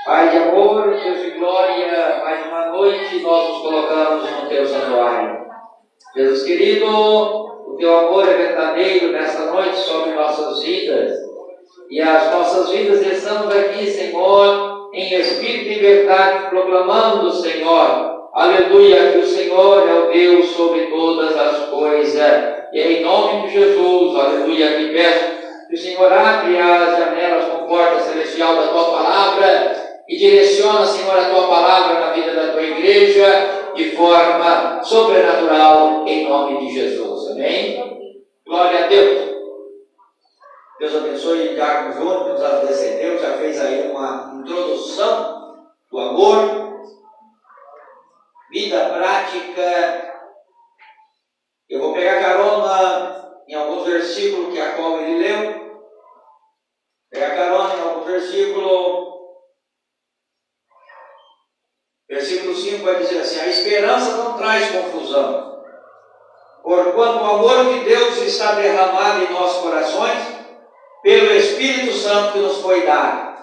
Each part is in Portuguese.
Pai de amor, Deus de glória, mais uma noite nós nos colocamos no Teu santuário. Jesus querido, o Teu amor é verdadeiro nesta noite sobre nossas vidas. E as nossas vidas estamos aqui, Senhor, em espírito e verdade, proclamando, Senhor, aleluia, que o Senhor é o Deus sobre todas as coisas. E em nome de Jesus, aleluia, que peço que o Senhor abre as janelas com porta celestial da Tua palavra e direciona, Senhor, a Tua palavra na vida da Tua igreja de forma sobrenatural, em nome de Jesus. Amém? Glória a Deus. Deus abençoe o Diácono Júnior, que nos antecedeu, já fez aí uma introdução do amor, vida prática. Eu vou pegar carona em alguns versículos que a qual ele leu. Pegar carona em algum versículo. Versículo 5 vai dizer assim: a esperança não traz confusão, porquanto o amor de Deus está derramado em nossos corações pelo Espírito Santo que nos foi dado.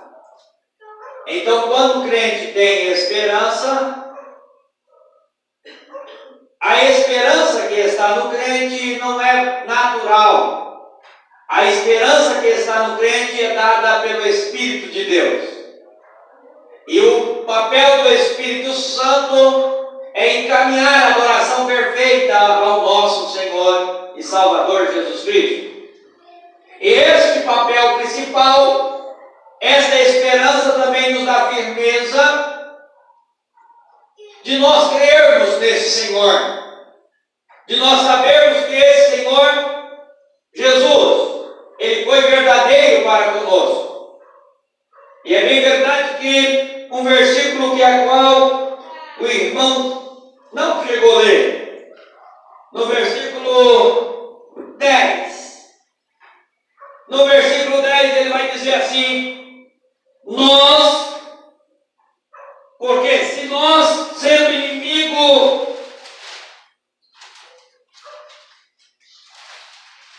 Então, quando o crente tem esperança, a esperança que está no crente não é natural. A esperança que está no crente é dada pelo Espírito de Deus. E o papel do Espírito Santo é encaminhar a adoração perfeita ao nosso Senhor e Salvador Jesus Cristo. E este papel principal, esta esperança também nos dá firmeza de nós crermos nesse Senhor, de nós sabermos que esse Senhor, Jesus, Ele foi verdadeiro para conosco. E é bem verdade que um versículo que a qual o irmão não chegou a ler, no versículo 10. No versículo 10 ele vai dizer assim: porque se nós, sendo inimigo,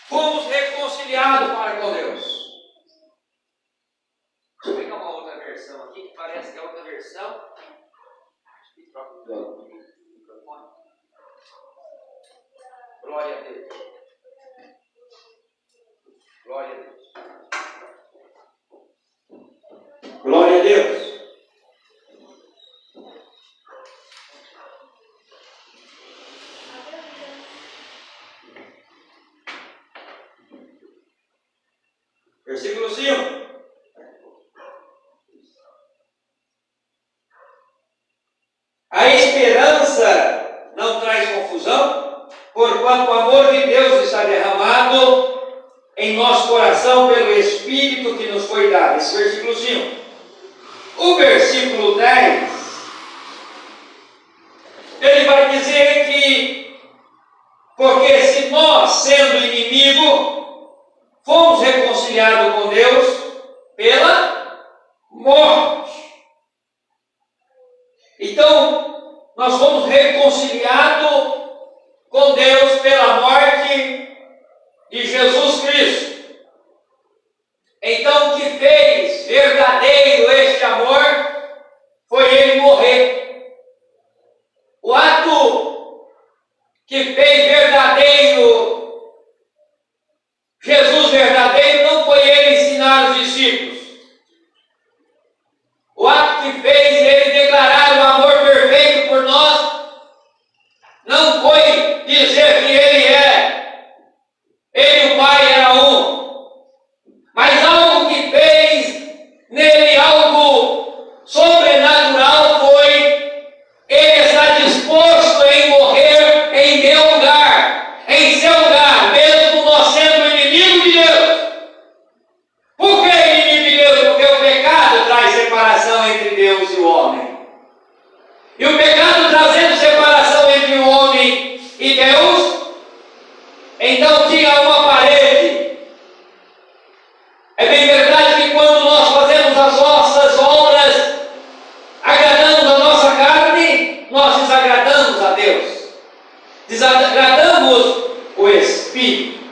fomos reconciliados para com Deus. Deixa eu pegar uma outra versão aqui, que parece que é outra versão. Glória a Deus. Glória a Deus. Glória a Deus. Versículo 5. A esperança não traz confusão, porquanto o amor de Deus está derramado em nosso coração pelo Espírito que nos foi dado. Esse versículo 5. O versículo 10, ele vai dizer que, porque se nós, sendo inimigo, fomos reconciliados com Deus pela morte. Então, nós fomos reconciliados com Deus pela morte de Jesus Cristo. Então, o que fez verdadeiro este amor foi Ele morrer. O ato que fez verdadeiro, Jesus verdadeiro, não foi Ele ensinar os discípulos. O ato que fez Ele declarar o amor perfeito por nós não foi dizer que Ele e o Pai eram um. Mas algo que fez nele algo sobrenatural foi Ele estar disposto em morrer em meu lugar, em seu lugar, mesmo nós sendo inimigo de Deus. Por que inimigo de Deus? Porque o pecado traz separação entre Deus e o homem. E o pecado trazendo separação entre o homem e Deus, então tinha uma parede. É bem verdade que quando nós fazemos as nossas obras, agradando a nossa carne, nós desagradamos a Deus, desagradamos o Espírito.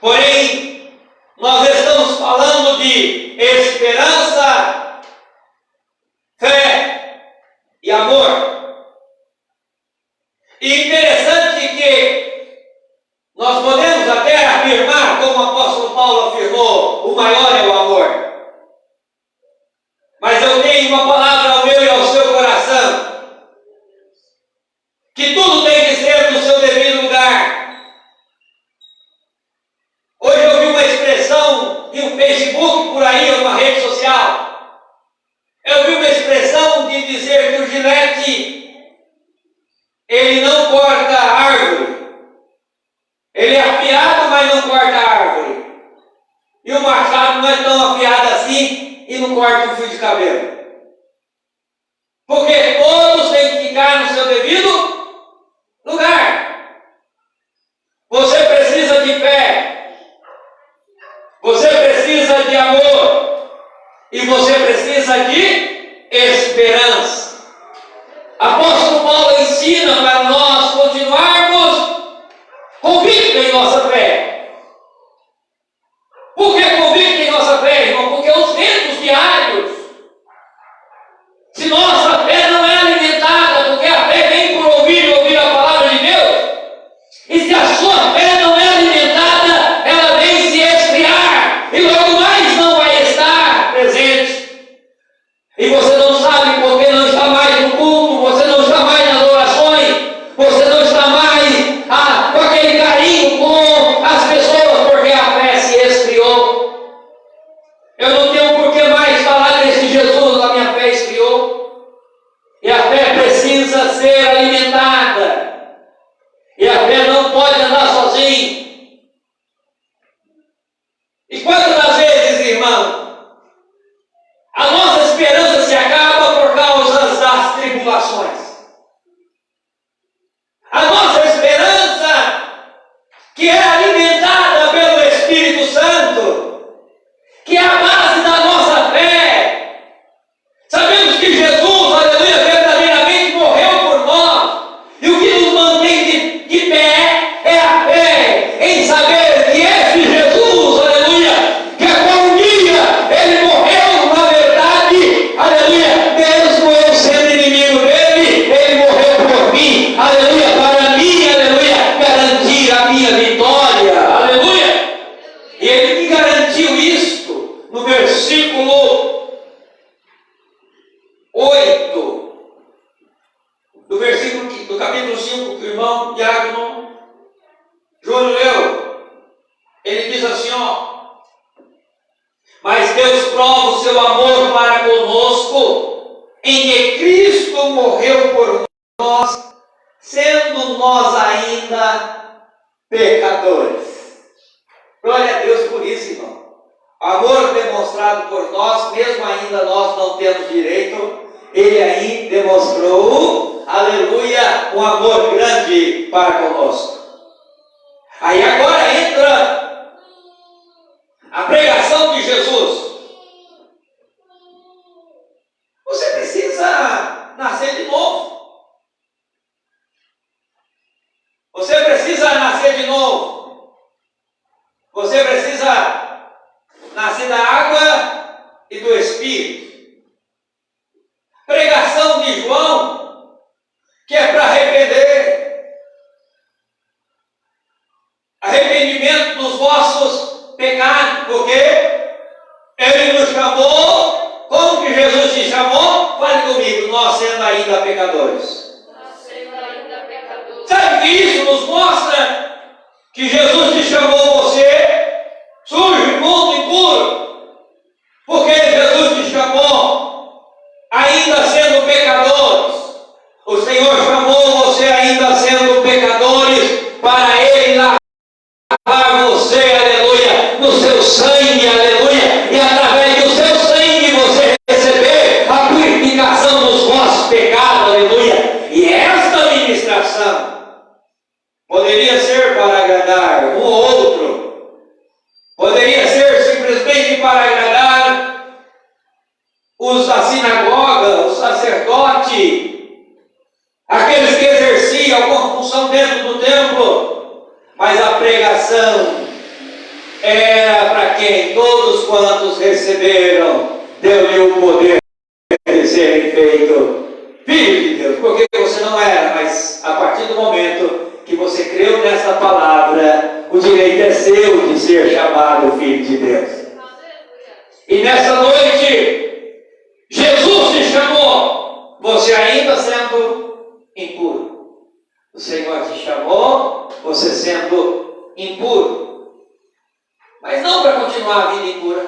Porém, nós estamos falando de esperança E interessante que nós podemos até afirmar, como o apóstolo Paulo afirmou, o maior é o amor. Mas eu tenho uma palavra ao meu e ao seu coração, que tudo tem que ser no seu devido lugar. Hoje eu vi uma expressão em um Facebook por aí, uma rede social. Eu vi uma expressão de dizer que o gilete, ele não corta a árvore. Ele é afiado, mas não corta a árvore. E o machado não é tão afiado assim e não corta um fio de cabelo. Porque todos têm que ficar no seu devido lugar. Você precisa de fé. Você precisa de amor. E você precisa de esperança. Apóstolo Paulo ensina para nós continuarmos convictos em nossa fé. Por que convictos em nossa fé, irmão? Porque os ventos diários, se nossa fé não é alimentada, porque a fé vem por ouvir e ouvir a palavra de Deus, e se a sua fé não é alimentada, ela vem se esfriar, e logo mais não vai estar presente. E você não sabe porque não está mais no culto, você não está mais nas orações, você não está mais com aquele carinho com as pessoas, porque a fé se esfriou. Eu não tenho por que mais falar desse Jesus, a minha fé esfriou. E a fé precisa ser alimentada. E a fé não pode andar sozinha. E quantas das vezes, irmão, a nossa esperança se acaba por causa das tribulações. A nossa esperança, que é alimentada pelo Espírito Santo, que é a base da nossa fé. Sabemos que Jesus, aleluia, verdadeiramente morreu por nós. E o que nos mantém de pé é a fé em saber que esse Jesus, aleluia, que um dia ele morreu na verdade, aleluia, mesmo eu sendo inimigo dele, ele morreu por mim, aleluia, para mim, aleluia, garantir a minha vitória, aleluia. E ele me garantiu isto no versículo 8, do capítulo 5, que o irmão Diácono Júnior leu. Ele diz assim, mas Deus prova o seu amor para conosco, em que Cristo morreu por nós, sendo nós ainda pecadores. Glória a Deus por isso, irmão. Amor demonstrado por nós, mesmo ainda nós não temos direito, ele aí demonstrou, aleluia, um amor grande para conosco. Aí agora entra a pregação de Jesus. Você precisa nascer de novo. Você precisa nascer de novo. Você precisa nascer da água e do Espírito. Pregação de João, que é para arrepender. Arrependimento dos vossos pecados, porque Ele nos chamou. Como que Jesus te chamou? Fale comigo, nós sendo ainda pecadores. Sabe que isso nos mostra que Jesus te chamou você, sujo, imundo, impuro, porque Jesus te chamou ainda sendo pecadores. O Senhor chamou você ainda sendo pecadores para Ele lavar você, aleluia, no seu sangue, aleluia, e através do seu sangue você receber a purificação dos vossos pecados, aleluia. E esta ministração poderia ser para agradar um ou outro, poderia ser simplesmente para agradar os da sinagoga, os sacerdotes, aqueles que exerciam alguma função dentro do templo, mas a pregação era para quem? Todos quantos receberam, deu-lhe o poder de serem feitos filhos de Deus. Por que você não era, mas a partir do momento que você creu nessa palavra, o direito é seu de ser chamado filho de Deus. E nessa noite, Jesus te chamou, você ainda sendo impuro. O Senhor te chamou, você sendo impuro. Mas não para continuar a vida impura.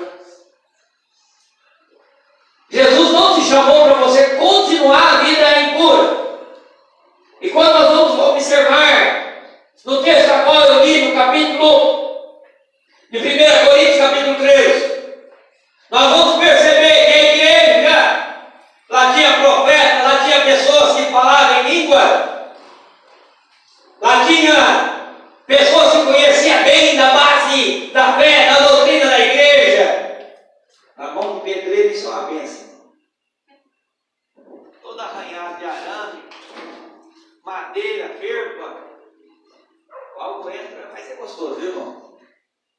Jesus não te chamou para você continuar a vida impura. E quando nós vamos observar no texto a qual eu li, no capítulo de 1 Coríntios, capítulo 3, nós vamos perceber que a igreja, lá tinha profeta, lá tinha pessoas que falavam em língua, lá tinha pessoas que conheciam bem da base da fé, da doutrina da igreja. Na mão de pedreiro isso é uma bênção. Toda arranhada de arame, madeira, ferpa, algo entra, mas é gostoso, viu, irmão?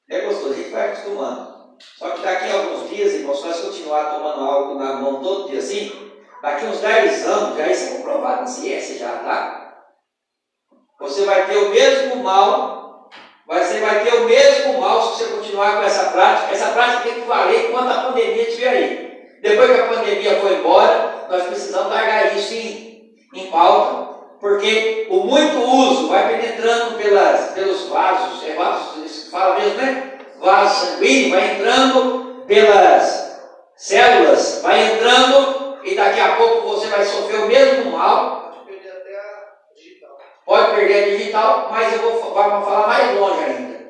É gostoso, a gente vai acostumando. Só que daqui a alguns dias, irmão, se nós continuar tomando álcool na mão todo dia assim, daqui uns 10 anos, já isso é comprovado na ciência já, tá? Você vai ter o mesmo mal, você vai ter o mesmo mal se você continuar com essa prática. Essa prática tem que valer enquanto a pandemia estiver aí. Depois que a pandemia foi embora, nós precisamos largar isso em pauta, porque o muito uso vai penetrando pelos vasos, vasos, fala mesmo, né? Vaso sanguíneo, vai entrando pelas células, vai entrando e daqui a pouco você vai sofrer o mesmo mal. Pode perder até a digital. Pode perder a digital, mas eu vou falar mais longe ainda.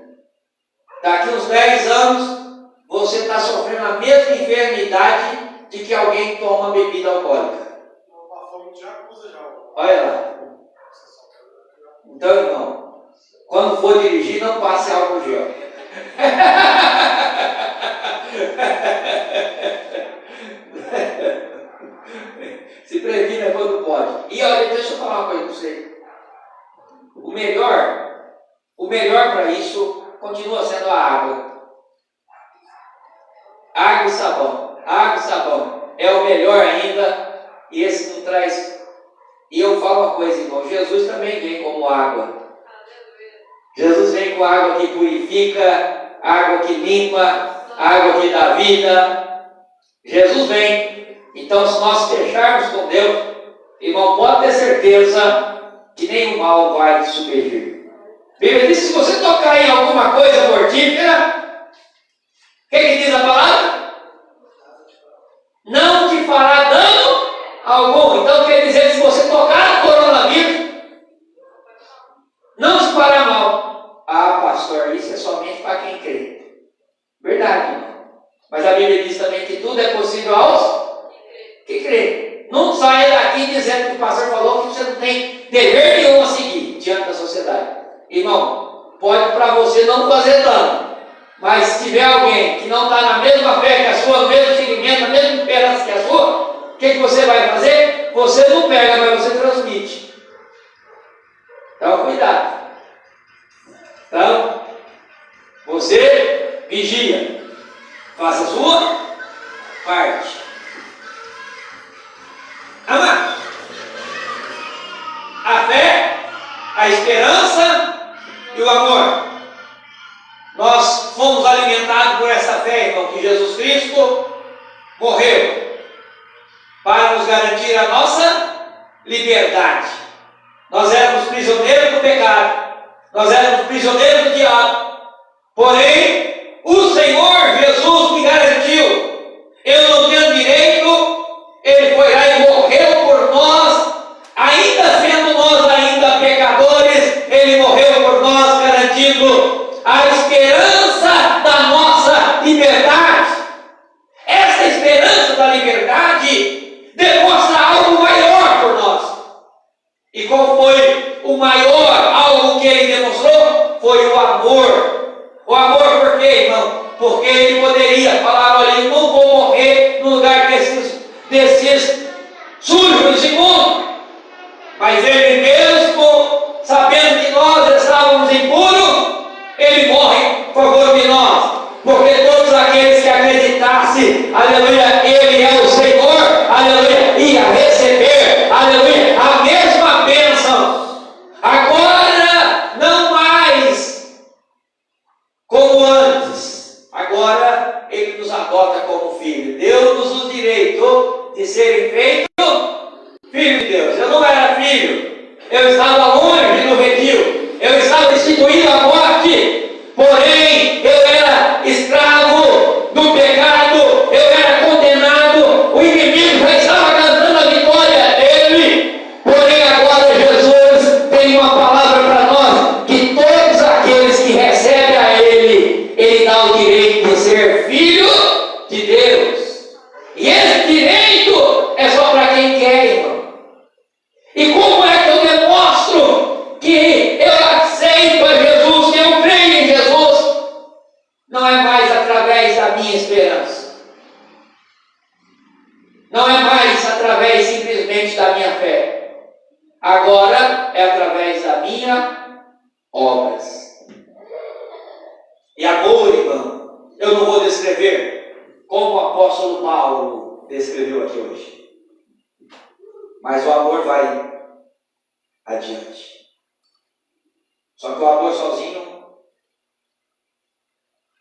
Daqui uns 10 anos, você está sofrendo a mesma enfermidade de que alguém toma bebida alcoólica. Olha lá. Então, irmão, quando for dirigir, não passe álcool gel. Se previna quando pode. E olha, deixa eu falar uma coisa para você. O melhor para isso continua sendo a água. Água e sabão. Água e sabão. É o melhor ainda. E esse não traz. E eu falo uma coisa, irmão. Jesus também vem como água. Jesus vem com água que purifica, água que limpa, água que dá vida. Jesus vem. Então, se nós fecharmos com Deus, irmão, pode ter certeza que nenhum mal vai te submergir. A Bíblia diz que se você tocar em alguma coisa mortífera, o que diz a palavra? Não te fará dano algum. Então, quer dizer que se você tocar no coronavírus, não te fará mal. Ah, pastor, isso é somente para quem crê. Verdade, irmão. Mas a Bíblia diz também que tudo é possível aos que crê. Não saia daqui dizendo que o pastor falou que você não tem dever nenhum a seguir diante da sociedade. Irmão, pode para você não fazer dano. Mas se tiver alguém que não está na mesma fé que a sua, no mesmo segmento, na mesma esperança que a sua, o que você vai fazer? Você não pega, mas você transmite. Então, cuidado. Então, você vigia. Faça a sua parte. Amar. A fé, a esperança e o amor. Nós fomos alimentados por essa fé, irmão, que Jesus Cristo morreu para nos garantir a nossa liberdade. Nós éramos prisioneiros do pecado, nós éramos prisioneiros do diabo, porém, o Senhor Jesus me garantiu. Eu não tenho direito, Ele foi lá e morreu por nós, ainda sendo nós ainda pecadores, Ele morreu por nós, garantindo a esperança da nossa liberdade. Essa esperança da liberdade demonstra algo maior por nós. E qual foi o maior algo que Ele demonstrou? Foi o amor. O amor por quê, irmão? Porque Ele poderia falar: olha, eu não vou morrer no lugar desses sujos e imundos. Mas Ele mesmo, sabendo que nós estávamos impuros, Ele morre em favor de nós. Porque todos aqueles que acreditassem, aleluia, Ele é o Senhor, aleluia, ia receber, aleluia, a mesma de serem feitos filho de Deus. Eu não era filho, eu estava longe do redil, eu estava instituído à morte, porém eu era escravo do pecado, eu era condenado, o inimigo já estava cantando a vitória dele, porém agora Jesus tem uma palavra para nós, que todos aqueles que recebem a Ele dá o direito de ser filho de Deus. E esse direito é só para quem quer, irmão. E como é que eu demonstro que eu aceito a Jesus, que eu creio em Jesus? Não é mais através da minha esperança. Não é mais através simplesmente da minha fé. Agora é através da minha obras. E amor, irmão, eu não vou descrever como o apóstolo Paulo descreveu aqui hoje. Mas o amor vai adiante. Só que o amor sozinho,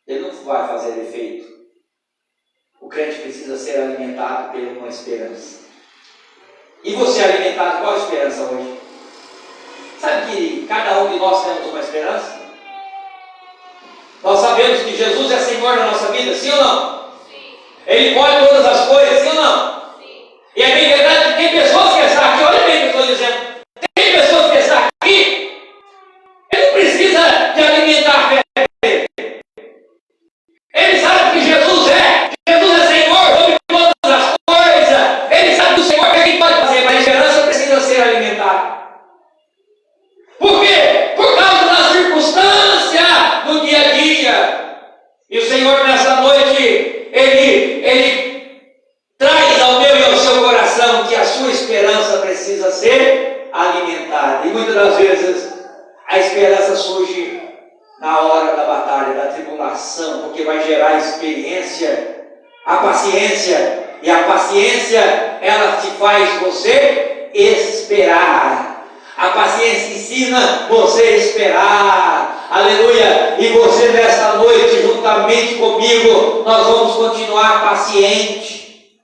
ele não vai fazer efeito. O crente precisa ser alimentado por uma esperança. E você é alimentado qual esperança hoje? Sabe que cada um de nós temos uma esperança? Nós sabemos que Jesus é Senhor da nossa vida, sim ou não? Sim. Ele pode todas as coisas, sim ou não? Sim. E é bem verdade que tem pessoas que estão aqui, olha bem o que eu estou dizendo, tem pessoas que estão aqui, ele não precisa de alimentar a fé dele. Ele sabe que Jesus é Senhor sobre todas as coisas, ele sabe que o Senhor é quem pode fazer, mas a esperança precisa ser alimentada. Por quê? Por causa da circunstância do dia a dia. E o Senhor nessa noite, Ele traz ao meu e ao seu coração que a sua esperança precisa ser alimentada. E muitas das vezes a esperança surge na hora da batalha, da tribulação, porque vai gerar experiência, a paciência. E a paciência, ela te faz você esperar. A paciência ensina você a esperar, aleluia, e você nessa noite, juntamente comigo, nós vamos continuar paciente.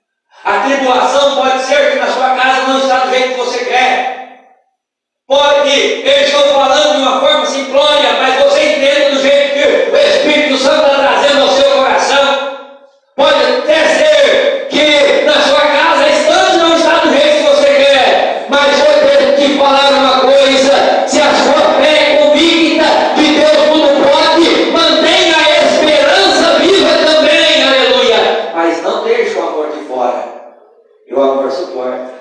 A tribulação pode ser que na sua casa não está do jeito que você quer, pode, eu estou falando de uma forma simplória, mas você entende do jeito que o Espírito Santo está trazendo ao seu coração. Pode até ser que na sua casa a estante não está do jeito que você quer, mas eu tenho que falar uma coisa: se a sua fé é convicta de Deus tudo pode, mantenha a esperança viva também, aleluia. Mas não deixe o amor de fora. E o amor suporta.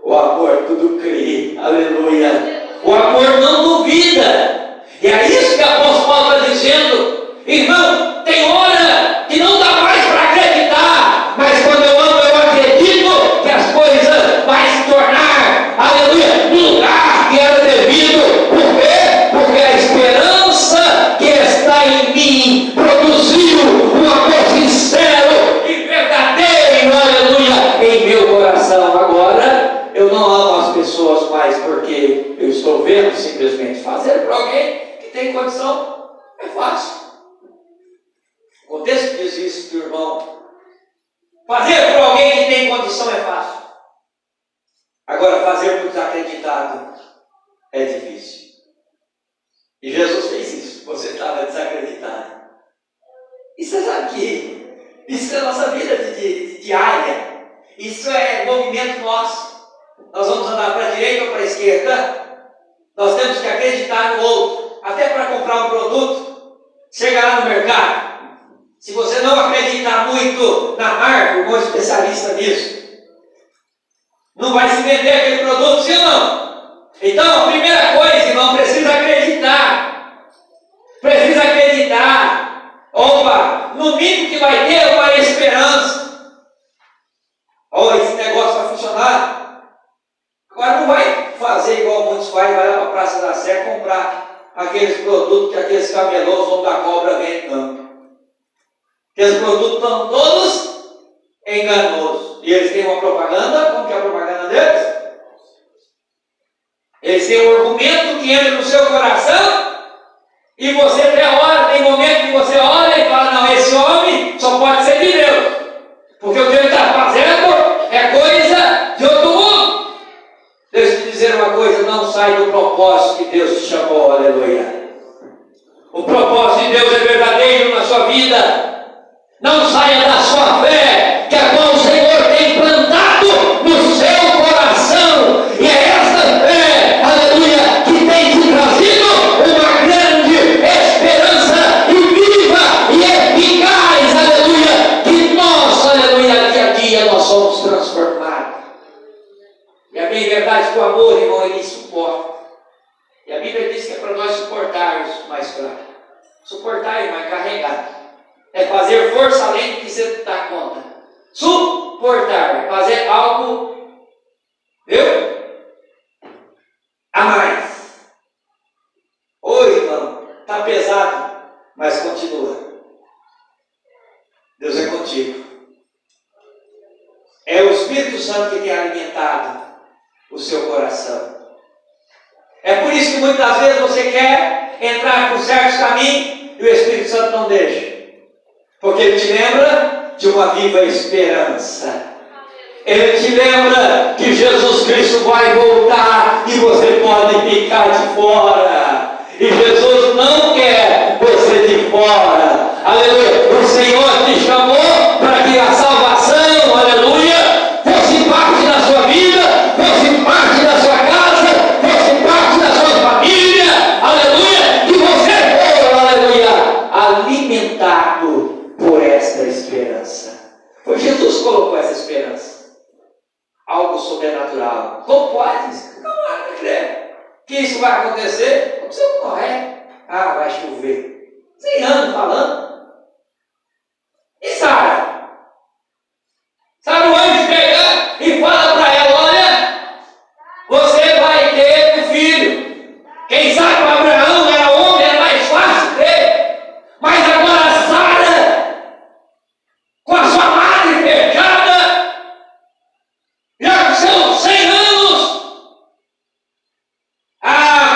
O amor tudo crê, aleluia. O amor não duvida. E é isso que o apóstolo Paulo está dizendo. Irmão, tem hora que não dá mais para acreditar, mas quando eu amo, eu acredito que as coisas vão se tornar, aleluia, no lugar que era devido. Por quê? Porque a esperança que está em mim produziu um amor sincero e verdadeiro, aleluia, em meu coração. Agora, eu não amo as pessoas mais porque eu estou vendo simplesmente fazer para alguém que tem condição, é fácil. O texto diz isso, meu irmão. Fazer por alguém que tem condição é fácil. Agora, fazer por desacreditado é difícil. E Jesus fez isso. Você estava desacreditado. E você sabe que isso é a nossa vida diária. Isso é movimento nosso. Nós vamos andar para a direita ou para a esquerda. Nós temos que acreditar no outro. Até para comprar um produto, chegar lá no mercado. Se você não acreditar muito na marca, um bom especialista nisso, não vai se vender aquele produto, sim ou não? Então, a primeira coisa, irmão, precisa acreditar. Precisa acreditar. Opa, no mínimo que vai ter é uma esperança. Oh, esse negócio vai funcionar. Agora não vai fazer igual muitos fazem, vai lá para a Praça da Sé comprar aqueles produtos que aqueles camelôs ou da cobra vendem, não. Aqueles produtos estão todos enganosos. E eles têm uma propaganda, como que é a propaganda deles? Eles têm um argumento que entra no seu coração e você tem momento que você olha e fala, não, esse homem só pode ser de Deus. Porque o que ele está fazendo Deus te chamou, aleluia. O propósito de Deus é verdadeiro na sua vida. Não saia da sua fé, que a qual o Senhor tem plantado no seu coração. E é essa fé, aleluia, que tem te trazido uma grande esperança e viva e eficaz, aleluia, que nós, aleluia, dia a dia nós somos transformados. E a bem verdade que o amor, irmão, ele suporta. E a Bíblia diz que é para nós suportarmos o mais fraco. Suportar, irmão, é carregar. É fazer força além do que você dá conta. Suportar, fazer algo, viu? A mais. Oi, irmão, está pesado, mas continua. Deus é contigo. É o Espírito Santo que tem alimentado o seu coração. É por isso que muitas vezes você quer entrar por certos caminhos e o Espírito Santo não deixa. Porque ele te lembra de uma viva esperança. Ele te lembra que Jesus Cristo vai voltar e você pode ficar de fora. E Jesus não quer você de fora. Aleluia. O Senhor te chamou para que a salvação, aleluia, fosse parte da sua vida, fosse parte da sua casa, fosse parte da sua família. Aleluia. E você for, aleluia, alimentado por esta esperança. Foi Jesus que colocou essa esperança. Algo sobrenatural. Como pode? Não há crer que isso vai acontecer. Como você morrer? Ah, vai chover. 100 anos falando. E Sara? Sara, o anjo chega e fala para ela: olha, você vai ter um filho. Quem sabe para Abraão era homem, era mais fácil ter. Mas agora Sara, com a sua madre fechada, já com seus 100 anos,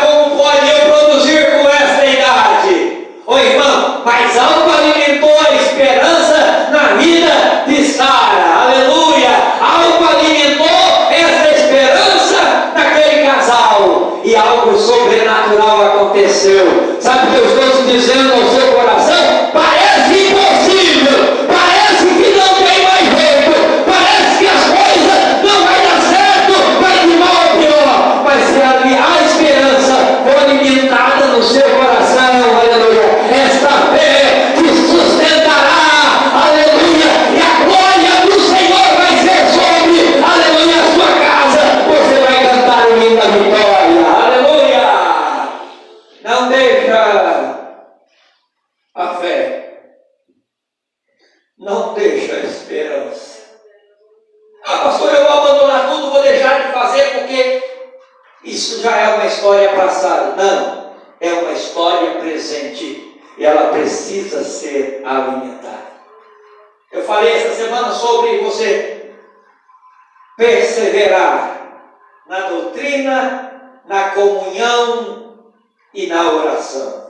como pode eu produzir com essa idade? Ô irmão, mas algo alimentou a esperança na vida de Sara, aleluia, algo alimentou essa esperança naquele casal, e algo sobrenatural aconteceu. Sabe o que eu estou te dizendo ao seu coração? Parece impossível, parece que não tem mais jeito, parece que as coisas não vai dar certo, vai de mal a pior, mas se a esperança for alimentada no seu coração, aleluia, esta fé te sustentará, aleluia, e a glória do Senhor vai ser sobre, aleluia, a sua casa. Você vai cantar o hino da vitória, aleluia. Não deixa a fé, não deixa a esperança. Pastor, eu vou abandonar tudo, vou deixar de fazer porque isso já é uma história passada. Não, é uma história presente e ela precisa ser alimentada. Eu falei essa semana sobre você perseverar na doutrina, na comunhão e na oração.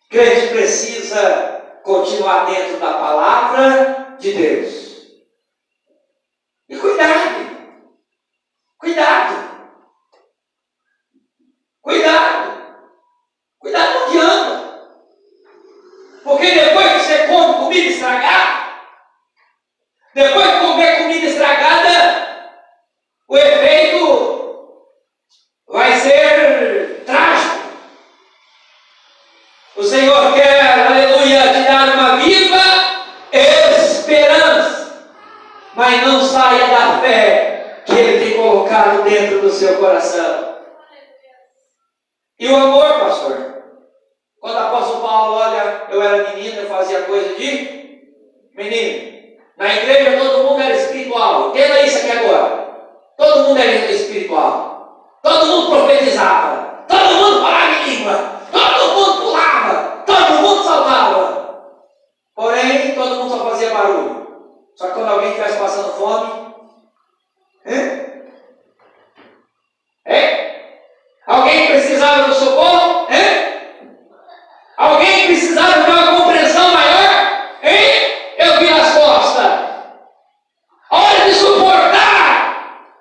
O crente precisa continuar dentro da palavra de Deus. E cuidado, não adianta. Porque depois que você come comida estragada, depois de comer comida estragada, o efeito vai ser trágico. O Senhor quer, aleluia, te dar uma viva esperança, mas não saia da fé que Ele tem colocado dentro do seu coração. E o amor, pastor? Quando o apóstolo Paulo, olha, eu era menino, eu fazia coisa de menino. Na igreja todo mundo era espiritual. Entenda isso aqui agora. Todo mundo era espiritual. Todo mundo profetizava. Todo mundo falava em língua. Todo mundo pulava. Todo mundo saltava. Porém, todo mundo só fazia barulho. Só que quando alguém estivesse passando fome, alguém precisava do socorro, alguém precisava de uma compreensão maior, eu vi as costas. Hora de suportar,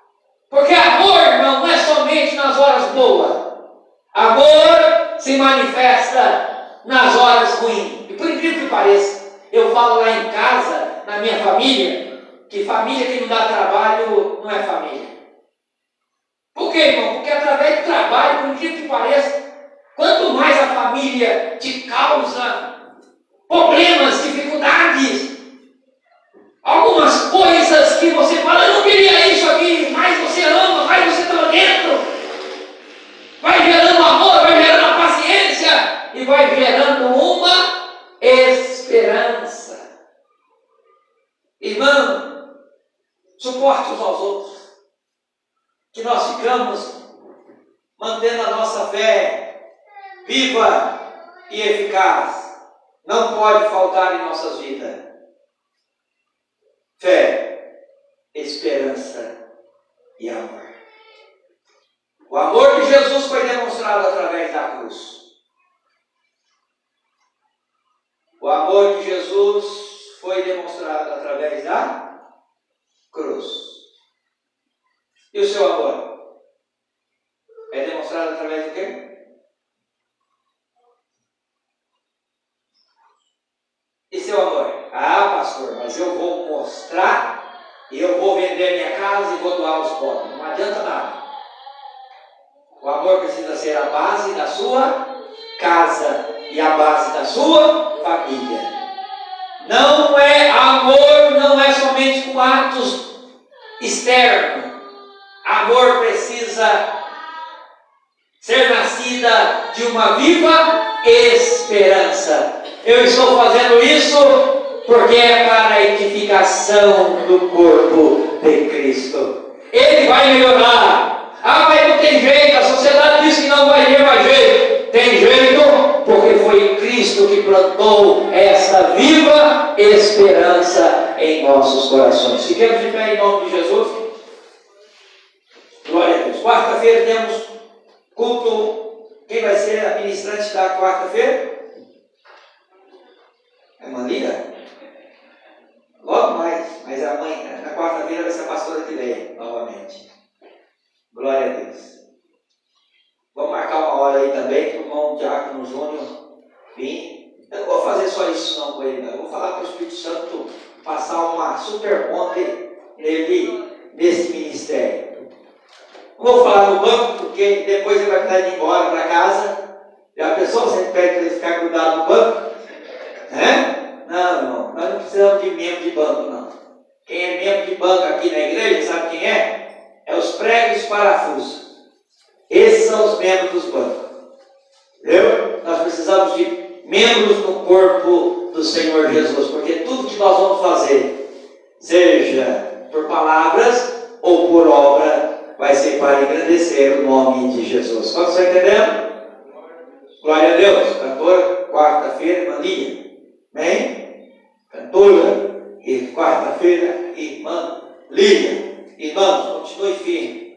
porque amor, irmão, não é somente nas horas boas. se manifesta nas horas ruins. E por incrível que pareça, eu falo lá em casa, na minha família, que família que não dá trabalho não é família. Por quê, irmão? Porque através do trabalho, por incrível que pareça, quanto mais a família te causa problemas, dificuldades, algumas coisas que você fala, eu não queria isso aqui, mais você ama, mais você está dentro, vai gerando amor, vai gerando a paciência e vai gerando uma esperança. Irmão, suporte uns aos outros, que nós ficamos mantendo a nossa fé viva e eficaz. Não pode faltar em nossas vidas fé, esperança e amor. O amor de Jesus foi demonstrado através da cruz. O amor de Jesus foi demonstrado através da cruz. E o seu amor? É demonstrado através do quê? E seu amor? Ah, pastor, mas eu vou mostrar e eu vou vender minha casa e vou doar aos pobres. Não adianta nada. O amor precisa ser a base da sua casa e a base da sua família. Não é amor, não é somente com atos externos. Amor precisa ser nascida de uma viva esperança. Eu estou fazendo isso porque é para a edificação do corpo de Cristo. Ele vai melhorar. Ah, mas não tem jeito, a sociedade diz que não vai ter mais jeito. Tem jeito porque foi Cristo que plantou essa viva esperança em nossos corações. Fiquemos de pé em nome de Jesus. Glória a Deus. Quarta-feira temos culto. Quem vai ser a ministrante da quarta-feira? É Malia? Logo mais, mas amanhã, na quarta-feira vai ser a pastora que vem novamente. Glória a Deus. Vamos marcar uma hora aí também para o irmão Diácono Júnior vir. Eu não vou fazer só isso não com ele, não. Eu vou falar para o Espírito Santo passar uma super ponte nele, nesse ministério. Não vou falar no banco, porque depois ele vai estar indo embora para casa. E a pessoa sempre pede para ele ficar grudado no banco. Não, irmão, nós não precisamos de membro de banco, não. Quem é membro de banco aqui na igreja, sabe quem é? É os pregos e parafusos. Esses são os membros dos bancos. Entendeu? Nós precisamos de membros no corpo do Senhor Jesus, porque tudo que nós vamos fazer, seja por palavras ou por obra, vai ser para engrandecer o nome de Jesus. Quantos estão entendendo? Glória a Deus. Cantora, quarta-feira, Maria. Amém? Cantora, e quarta-feira, irmã Lília. Irmãos, continue firme.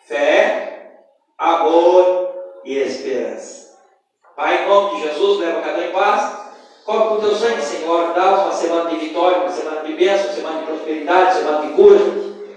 Fé, amor e esperança. Pai, em nome de Jesus, leva cada um em paz. Cobre com o teu sangue, Senhor. Dá uma semana de vitória, uma semana de bênção, uma semana de prosperidade, uma semana de cura.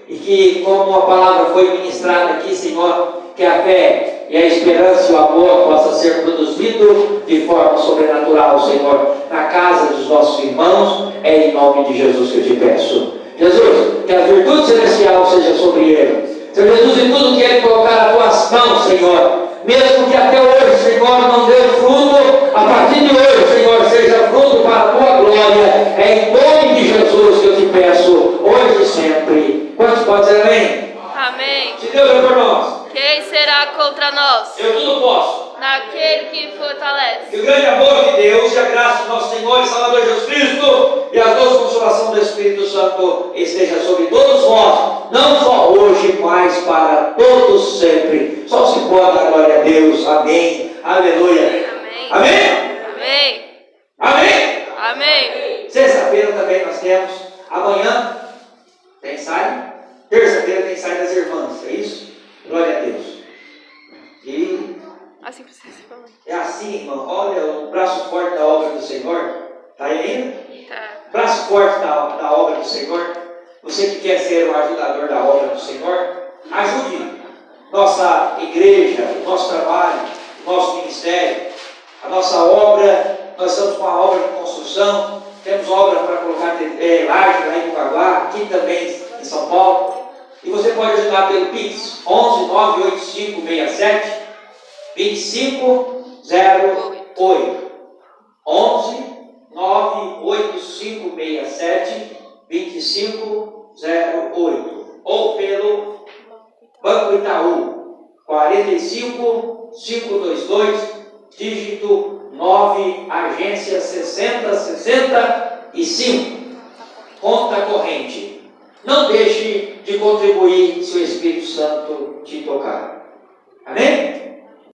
E que, como a palavra foi ministrada aqui, Senhor, que a fé e a esperança e o amor possa ser produzido de forma sobrenatural, Senhor, na casa dos nossos irmãos. É em nome de Jesus que eu te peço. Jesus, que a virtude celestial seja sobre ele. Senhor Jesus, em tudo que ele colocar nas tuas mãos, Senhor, mesmo que até hoje, Senhor, não dê fruto, a partir de hoje, Senhor, seja fruto para a tua glória. É em nome de Jesus que eu te peço, hoje e sempre. Quantos podem dizer amém? Amém. Se Deus é por nós, Quem será contra nós? eu tudo posso. Naquele que fortalece. Que o grande amor de Deus e a graça do nosso Senhor e Salvador Jesus Cristo e a doce consolação do Espírito Santo esteja sobre todos nós, não só hoje, mas para todos sempre. Só se pode a glória a Deus. Amém. Aleluia. Amém. Amém? Amém. Amém? Amém. Sexta-feira também nós temos. Amanhã tem ensaio. Terça-feira tem ensaio das irmãs. É isso? Glória a Deus. E Assim precisa falar. é assim, irmão. Olha o braço forte da obra do Senhor. Está aí ainda? Tá. Braço forte da obra do Senhor. Você que quer ser um ajudador da obra do Senhor, ajude nossa igreja, nosso trabalho, nosso ministério. a nossa obra, nós estamos com a obra de construção, temos obra para colocar laje lá em Cucaguá, aqui também em São Paulo. E você pode ajudar pelo Pix, 11 98567 2508. 11 98567 2508. Ou pelo Banco Itaú, 45 522, dígito 9, agência 6065. Conta corrente. Não deixe de contribuir se o Espírito Santo te tocar. Amém?